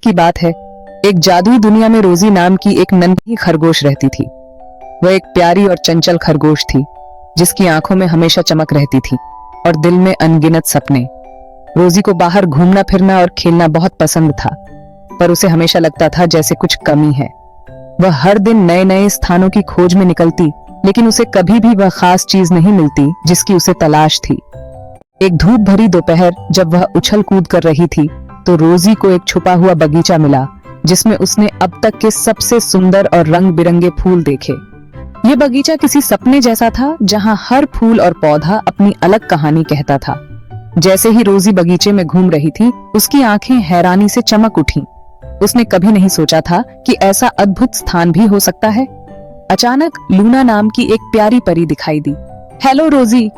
की बात है, एक जादुई दुनिया में रोजी नाम की एक नन्ही खरगोश रहती थी। वह एक प्यारी और चंचल खरगोश थी जिसकी आंखों में हमेशा चमक रहती थी और दिल में अनगिनत सपने। रोजी को बाहर घूमना फिरना और खेलना बहुत पसंद था, पर उसे हमेशा लगता था जैसे कुछ कमी है। वह हर दिन नए नए स्थानों की खोज में निकलती, लेकिन उसे कभी भी वह खास चीज नहीं मिलती जिसकी उसे तलाश थी। एक धूप भरी दोपहर जब वह उछल कूद कर रही थी तो रोजी को एक छुपा हुआ बगीचा मिला जिसमें उसने अब तक के सबसे सुंदर और रंग बिरंगे फूल देखे। ये बगीचा किसी सपने जैसा था जहां हर फूल और पौधा अपनी अलग कहानी कहता था। जैसे ही रोजी बगीचे में घूम रही थी, उसकी आंखें हैरानी से चमक उठीं। उसने कभी नहीं सोचा था कि ऐसा अद्भुत स्थान भी हो सकता है। अचानक लूना नाम की एक प्यारी परी दिखाई दी। हेलो रोजी,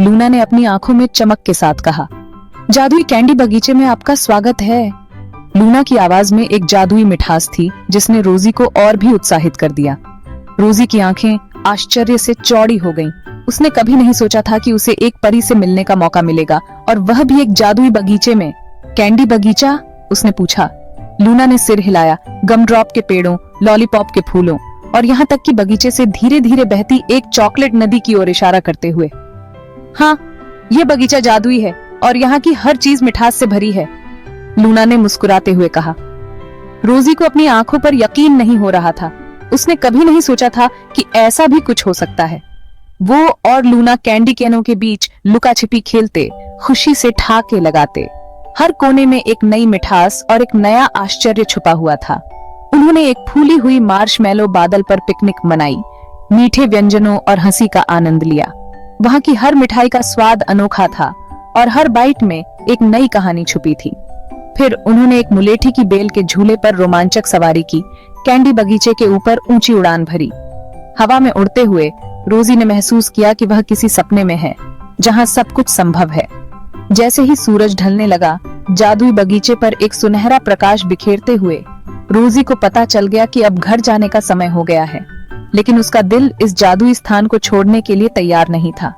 लूना ने अपनी आंखों में चमक के साथ कहा। जादुई कैंडी बगीचे में आपका स्वागत है। लूना की आवाज में एक जादुई मिठास थी जिसने रोजी को और भी उत्साहित कर दिया। रोजी की आंखें आश्चर्य से चौड़ी हो गईं। उसने कभी नहीं सोचा था कि उसे एक परी से मिलने का मौका मिलेगा, और वह भी एक जादुई बगीचे में। कैंडी बगीचा? उसने पूछा। लूना ने सिर हिलाया। गमड्रॉप के पेड़ों, लॉलीपॉप के फूलों और यहाँ तक कि बगीचे से धीरे धीरे बहती एक चॉकलेट नदी की ओर इशारा करते हुए। हाँ, ये बगीचा जादुई है और यहाँ की हर चीज मिठास से भरी है, लूना ने मुस्कुराते हुए कहा। रोजी को अपनी आंखों पर यकीन नहीं हो रहा था। उसने कभी नहीं सोचा था कि ऐसा भी कुछ हो सकता है। वो और लूना कैंडी कैनों के बीच लुका छिपी खेलते, खुशी से ठहाके लगाते। हर कोने में एक नई मिठास और एक नया आश्चर्य छुपा हुआ था। उन्होंने एक फूली हुई मार्शमैलो बादल पर पिकनिक मनाई, मीठे व्यंजनों और हंसी का आनंद लिया। वहां की हर मिठाई का स्वाद अनोखा था और हर बाइट में एक नई कहानी छुपी थी। फिर उन्होंने एक मुलेठी की बेल के झूले पर रोमांचक सवारी की, कैंडी बगीचे के ऊपर ऊंची उड़ान भरी। हवा में उड़ते हुए रोजी ने महसूस किया कि वह किसी सपने में है जहां सब कुछ संभव है। जैसे ही सूरज ढलने लगा, जादुई बगीचे पर एक सुनहरा प्रकाश बिखेरते हुए रोजी को पता चल गया कि अब घर जाने का समय हो गया है। लेकिन उसका दिल इस जादुई स्थान को छोड़ने के लिए तैयार नहीं था।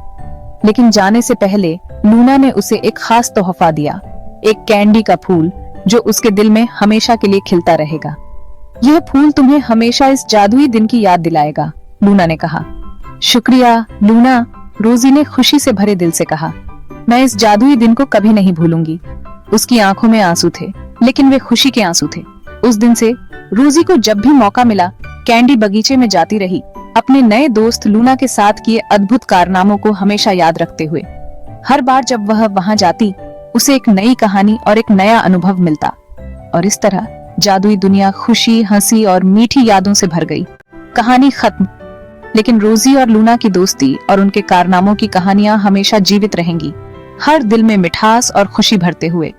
लेकिन जाने से पहले लूना ने उसे एक खास तोहफा दिया, एक कैंडी का फूल जो उसके दिल में हमेशा के लिए खिलता रहेगा। यह फूल तुम्हें हमेशा इस जादुई दिन की याद दिलाएगा, लूना ने कहा। शुक्रिया लूना, रोजी ने खुशी से भरे दिल से कहा। मैं इस जादुई दिन को कभी नहीं भूलूंगी। उसकी आंखों में आंसू थे, लेकिन वे खुशी के आंसू थे। उस दिन से रोजी को जब भी मौका मिला कैंडी बगीचे में जाती रही, अपने नए दोस्त लूना के साथ किए अद्भुत कारनामों को हमेशा याद रखते हुए। हर बार जब वह वहां जाती, उसे एक नई कहानी और एक नया अनुभव मिलता, और इस तरह जादुई दुनिया खुशी, हंसी और मीठी यादों से भर गई। कहानी खत्म, लेकिन रोजी और लूना की दोस्ती और उनके कारनामों की कहानियां हमेशा जीवित रहेंगी, हर दिल में मिठास और खुशी भरते हुए।